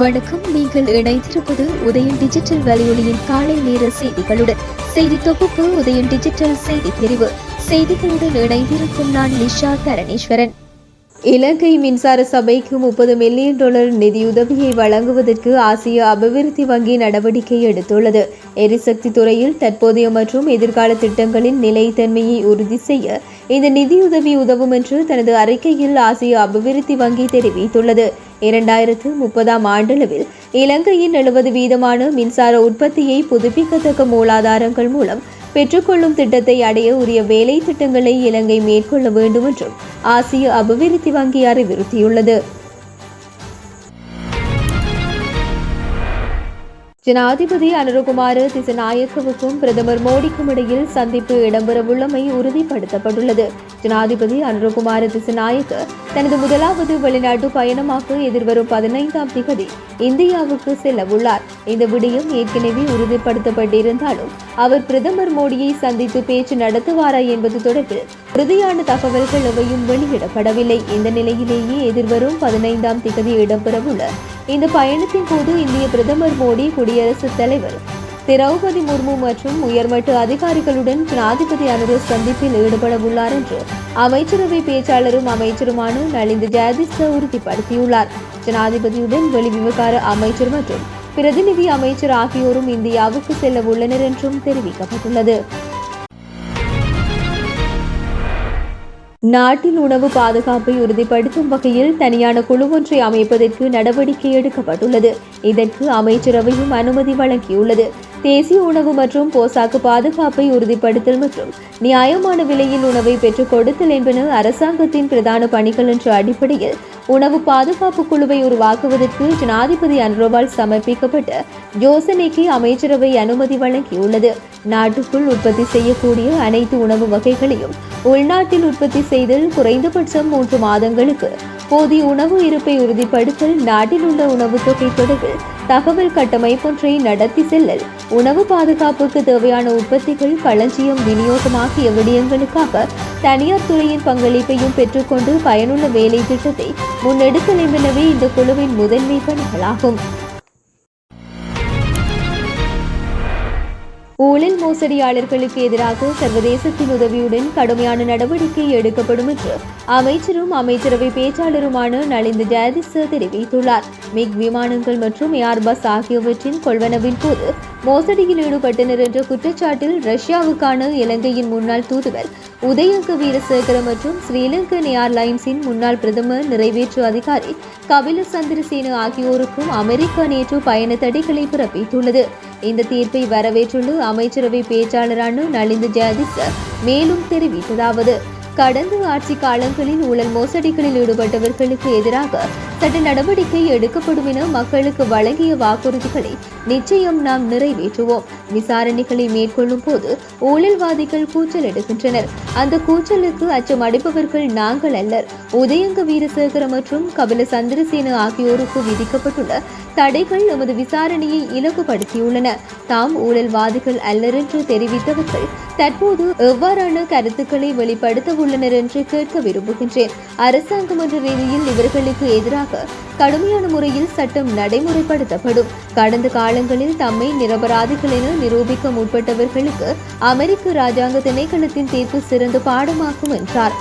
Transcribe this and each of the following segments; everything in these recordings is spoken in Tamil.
வணக்கம். நீங்கள் இணைந்திருப்பது உதயன் டிஜிட்டல் வலையொலியின் காலை நேர செய்திகளுடன். செய்தி தொகுப்பு உதயன் டிஜிட்டல் செய்தி பிரிவு. செய்திகளுடன் இணைந்திருக்கும் நான் நிஷா தரணீஸ்வரன். இலங்கை மின்சார சபைக்கு $30 மில்லியன் நிதியுதவியை வழங்குவதற்கு ஆசிய அபிவிருத்தி வங்கி நடவடிக்கை எடுத்துள்ளது. எரிசக்தி துறையில் தற்போதைய மற்றும் எதிர்கால திட்டங்களின் நிலைத்தன்மையை உறுதி செய்ய இந்த நிதியுதவி உதவும் என்று தனது அறிக்கையில் ஆசிய அபிவிருத்தி வங்கி தெரிவித்துள்ளது. 2030ஆம் ஆண்டளவில் இலங்கையின் 70% மின்சார உற்பத்தியை புதுப்பிக்கத்தக்க மூலாதாரங்கள் மூலம் பெற்றுக்கொள்ளும் திட்டத்தை அடைய உரிய வேலை திட்டங்களை இலங்கை மேற்கொள்ள வேண்டும் என்றும் ஆசிய அபிவிருத்தி வங்கி அறிவுறுத்தியுள்ளது. ஜனாதிபதி அனுரகுமார திசாநாயக்கவுக்கும் பிரதமர் மோடிக்கும் இடையில் சந்திப்பு இடம்பெறவுள்ளமை உறுதிப்படுத்தப்பட்டுள்ளது. ஜனாதிபதி அனுரகுமார திசாநாயக்க தனது முதலாவது வெளிநாட்டு பயணமாக எதிர்வரும் 15ஆம் தேதி இந்தியாவுக்கு செல்லவுள்ளார். இந்த விடயம் ஏற்கனவே உறுதிப்படுத்தப்பட்டிருந்தாலும் அவர் பிரதமர் மோடியை சந்தித்து பேச்சு நடத்துவாரா என்பது தொடர்பில் உறுதியான தகவல்கள் எவையும் வெளியிடப்படவில்லை. இந்த நிலையிலேயே எதிர்வரும் 15ஆம் தேதி இடம்பெறவுள்ள இந்த பயணத்தின் போது இந்திய பிரதமர் மோடி குடியரசுத் தலைவர் திரௌபதி முர்மு மற்றும் உயர்மட்ட அதிகாரிகளுடன் ஜனாதிபதி அனுர சந்திப்பில் ஈடுபட உள்ளார் என்று அமைச்சரவை பேச்சாளரும் அமைச்சருமான நலிந்த ஜெயதிச உறுதிப்படுத்தியுள்ளார். ஜனாதிபதியுடன் வெளிவிவகார அமைச்சர் மற்றும் பிரதிநிதி அமைச்சர் ஆகியோரும் இந்தியாவுக்கு செல்ல உள்ளனர் என்றும் தெரிவிக்கப்பட்டுள்ளது. நாட்டில் உணவு பாதுகாப்பை உறுதிப்படுத்தும் வகையில் தனியான குழு ஒன்றை அமைப்பதற்கு நடவடிக்கை எடுக்கப்பட்டுள்ளது. இதற்கு அமைச்சரவையும் அனுமதி வழங்கியுள்ளது. தேசிய உணவு மற்றும் போசாக்கு பாதுகாப்பை உறுதிப்படுத்தல் மற்றும் நியாயமான விலையில் உணவை பெற்றுக் கொடுத்தல் என்பன அரசாங்கத்தின் பிரதான பணிகள் என்ற அடிப்படையில் உணவு பாதுகாப்பு குழுவை உருவாக்குவதற்கு ஜனாதிபதி அனுரவால் சமர்ப்பிக்கப்பட்ட யோசனைக்கு அமைச்சரவை அனுமதி வழங்கியுள்ளது. நாட்டுக்குள் உற்பத்தி செய்யக்கூடிய அனைத்து உணவு வகைகளையும் உள்நாட்டில் உற்பத்தி செய்தல், குறைந்தபட்சம் 3 மாதங்களுக்கு போதிய உணவு இருப்பை உறுதிப்படுத்தல், நாட்டில் உள்ள உணவு தொகை தொடர்பில் தகவல் கட்டமைப்பொன்றை நடத்தி செல்லல், உணவு பாதுகாப்புக்கு தேவையான உற்பத்திகள், களஞ்சியம், விநியோகம் ஆகிய விடயங்களுக்காக தனியார் துறையின் பங்களிப்பையும் பெற்றுக்கொண்டு பயனுள்ள வேலை திட்டத்தை முன்னெடுத்தல் என்பனவே இந்த குழுவின் முதன்மை பணிகளாகும். ஊழல் மோசடியாளர்களுக்கு எதிராக சர்வதேசத்தின் உதவியுடன் கடுமையான நடவடிக்கை எடுக்கப்படும் என்று அமைச்சரும் அமைச்சரவை பேச்சாளருமான நலிந்த ஜெயதிச தெரிவித்துள்ளார். மிக் விமானங்கள் மற்றும் ஏர்பஸ் ஆகியவற்றின் கொள்வனவின் போது மோசடியில் ஈடுபட்டனர் என்ற குற்றச்சாட்டில் ரஷ்யாவுக்கான இலங்கையின் முன்னாள் தூதுவர் உதயங்க வீரசேகர மற்றும் ஸ்ரீலங்கன் ஏர்லைன்ஸின் முன்னாள் பிரதம நிறைவேற்று அதிகாரி கபில சந்திரசேன ஆகியோருக்கும் அமெரிக்கா நேற்று பயண தடைகளை பிறப்பித்துள்ளது. இந்த தீர்ப்பை வரவேற்றுள்ள அமைச்சரவை பேச்சாளரான நலிந்த ஜெயதிச மேலும் தெரிவித்ததாவது: கடந்த ஆட்சி காலங்களில் ஊழல் மோசடிகளில் ஈடுபட்டவர்களுக்கு எதிராக சட்ட நடவடிக்கை எடுக்கப்படும் என மக்களுக்கு வழங்கிய வாக்குறுதிகளை நிச்சயம் நாம் நிறைவேற்றுவோம். விசாரணைகளை மேற்கொள்ளும் போது ஊழல்வாதிகள் கூச்சல் எடுக்கின்றனர். அந்த கூச்சலுக்கு அச்சம் அடைப்பவர்கள் நாங்கள் அல்லர். உதயங்க வீரசேகர மற்றும் கபில சந்திரசேன ஆகியோருக்கு விதிக்கப்பட்டுள்ள தடைகள் நமது விசாரணையை இலகுபடுத்தியுள்ளன. தாம் ஊழல்வாதிகள் அல்லர் என்று தெரிவித்தவர்கள் தற்போது எவ்வாறான கருத்துக்களை வெளிப்படுத்த உள்ளனர் என்று கேட்க விரும்புகின்றேன். அரசாங்கம் என்ற ரீதியில் இவர்களுக்கு எதிராக கடுமையான முறையில் சட்டம் நடைமுறைப்படுத்தப்படும். கடந்த காலங்களில் தம்மை நிரபராதிகள் என நிரூபிக்க முற்பட்டவர்களுக்கு அமெரிக்க இராஜாங்க திணைக்களத்தின் தீர்ப்பு சிறந்த பாடமாகும் என்றார்.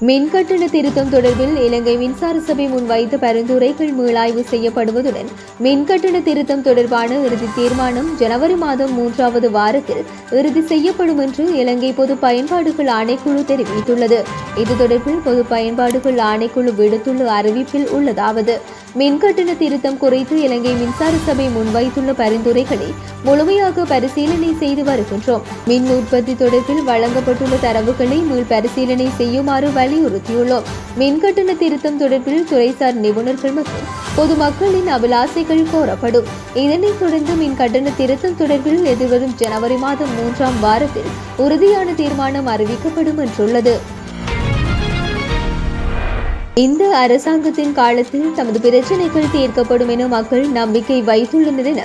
மின்கட்டண திருத்தம் தொடர்பில் இலங்கை மின்சார சபை முன்வைத்த பரிந்துரைகள் மீளாய்வு செய்யப்படுவதுடன் மின்கட்டண திருத்தம் தொடர்பான இறுதி தீர்மானம் ஜனவரி மாதம் 3வது வாரத்தில் இறுதி செய்யப்படும் என்று இலங்கை பொது பயன்பாடுகள் ஆணைக்குழு தெரிவித்துள்ளது. இது தொடர்பில் பொது பயன்பாடுகள் ஆணைக்குழு விடுத்துள்ள அறிவிப்பில் உள்ளதாவது: மின்கட்டண திருத்தம் குறித்து இலங்கை மின்சார சபை முன்வைத்துள்ள பரிந்துரைகளை முழுமையாக பரிசீலனை செய்து வருகின்றோம். மின் உற்பத்தி தொடர்பில் வழங்கப்பட்டுள்ள தரவுகளை மீள் பரிசீலனை செய்யுமாறு வலியுறுத்தியுள்ளோம். மின்கட்டண திருத்தம் தொடர்பில் துறைசார் நிபுணர்கள் மற்றும் பொதுமக்களின் அபிலாசைகள் கோரப்படும். இதனைத் தொடர்ந்து மின்கட்டண திருத்தம் தொடர்பில் எதிர்வரும் ஜனவரி மாதம் 3ஆம் வாரத்தில் உறுதியான தீர்மானம் அறிவிக்கப்படும் என்றுள்ளது. இந்த அரசாங்கத்தின் காலத்தில் தமது பிரச்சினைகள் தீர்க்கப்படும் என மக்கள் நம்பிக்கை வைத்துள்ளனர் என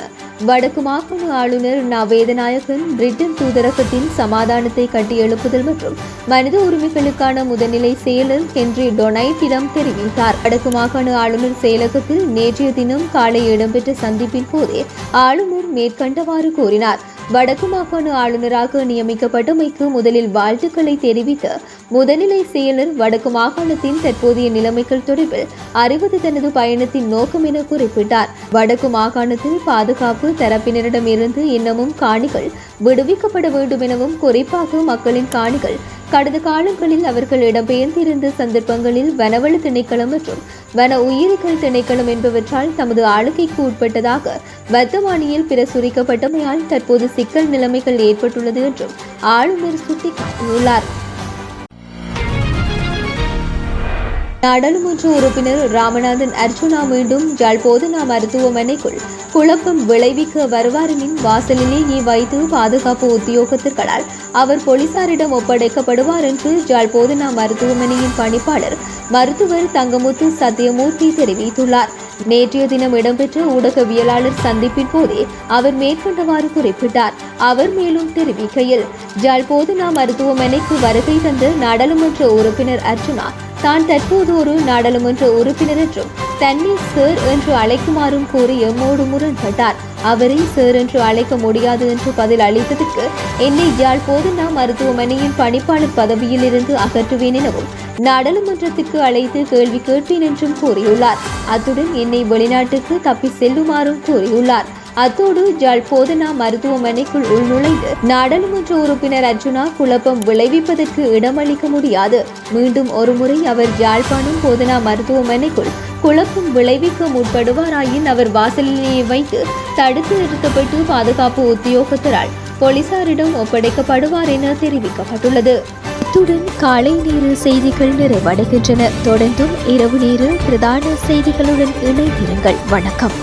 வடக்கு மாகாண ஆளுநர் வேதநாயகன் பிரிட்டன் தூதரகத்தின் சமாதானத்தை கட்டியெழுப்புதல் மற்றும் மனித உரிமைகளுக்கான முதல்நிலை செயலர் ஹென்றி டொனைட்டிடம் தெரிவித்தார். வடக்கு மாகாண ஆளுநர் செயலகத்தில் நேற்றைய தினம் காலை இடம்பெற்ற சந்திப்பின் போதே ஆளுநர் மேற்கண்டவாறு கூறினார். வடக்கு மாகாண ஆளுநராக நியமிக்கப்பட்டமைக்கு முதலில் வாழ்த்துக்களை தெரிவித்த முதல்நிலை செயலர் வடக்கு மாகாணத்தின் தற்போதைய நிலைமைகள் தொடர்பில் அறிவது தனது பயணத்தின் நோக்கம் என குறிப்பிட்டார். வடக்கு மாகாணத்தில் பாதுகாப்பு தரப்பினரிடமிருந்து இன்னமும் காணிகள் விடுவிக்கப்பட வேண்டும் எனவும் குறிப்பாக மக்களின் காணிகள் கடந்த காலங்களில் அவர்கள் இடம்பெயர்ந்திருந்த சந்தர்ப்பங்களில் வனவள திணைக்களம் மற்றும் வன உயிரிகள் திணைக்களம் என்பவற்றால் தமது ஆளுகைக்கு உட்பட்டதாக வர்த்தமானியில் பிரசுரிக்கப்பட்டமையால் தற்போது சிக்கல் நிலைமைகள் ஏற்பட்டுள்ளது என்றும் ஆளுநர் சுட்டிக்காட்டியுள்ளார். நாடாளுமன்ற உறுப்பினர் ராமநாதன் அர்ச்சுனா மீண்டும் யாழ் போதனா மருத்துவமனைக்குள் குழப்பம் விளைவிக்க வருவாரின் வாசலிலேயே வைத்து பாதுகாப்பு உத்தியோகத்தர்களால் அவர் போலீசாரிடம் ஒப்படைக்கப்படுவார் என்று யாழ் போதனா மருத்துவமனையின் பணிப்பாளர் மருத்துவர் தங்கமுத்து சத்தியமூர்த்தி தெரிவித்துள்ளார். நேற்றைய தினம் இடம்பெற்ற ஊடகவியலாளர் சந்திப்பின் போதே அவர் மேற்கண்டவாறு குறிப்பிட்டார். அவர் மேலும் தெரிவிக்கையில், யாழ் போதனா மருத்துவமனைக்கு வருகை தந்த நாடாளுமன்ற உறுப்பினர் அர்ச்சுனா தான் தற்போது ஒரு நாடாளுமன்ற உறுப்பினர் என்றும் தன்னை சார் என்று அழைக்குமாறும் கூறி எம்மோடு முரண்பட்டார். அவரை சார் என்று அழைக்க முடியாது என்று பதில் அளித்ததற்கு என்னை யாழ் போதனா மருத்துவமனையின் பணிப்பாளர் பதவியில் இருந்து அகற்றுவேன் எனவும் நாடாளுமன்றத்திற்கு அழைத்து கேள்வி கேட்பேன் என்றும் கூறியுள்ளார். அத்துடன் என்னை வெளிநாட்டுக்கு தப்பி செல்லுமாறும் கூறியுள்ளார். அத்தோடு யாழ் போதனா மருத்துவமனைக்குள் உள்நுழைந்து நாடாளுமன்ற உறுப்பினர் அர்ச்சுனா குழப்பம் விளைவிப்பதற்கு இடமளிக்க முடியாது. மீண்டும் ஒருமுறை அவர் யாழ்ப்பாணம் போதனா மருத்துவமனைக்குள் குழப்பம் விளைவிக்க முற்படுவாராயின் அவர் வாசலிலேயே வைத்து தடுத்து நிறுத்தப்பட்டு பாதுகாப்பு உத்தியோகத்தரால் போலீசாரிடம் ஒப்படைக்கப்படுவார் என தெரிவிக்கப்பட்டுள்ளது. இத்துடன் காலை நேர செய்திகள் நிறைவடைகின்றன. தொடர்ந்தும் இரவு நேர பிரதான செய்திகளுடன் இணைந்திருங்கள். வணக்கம்.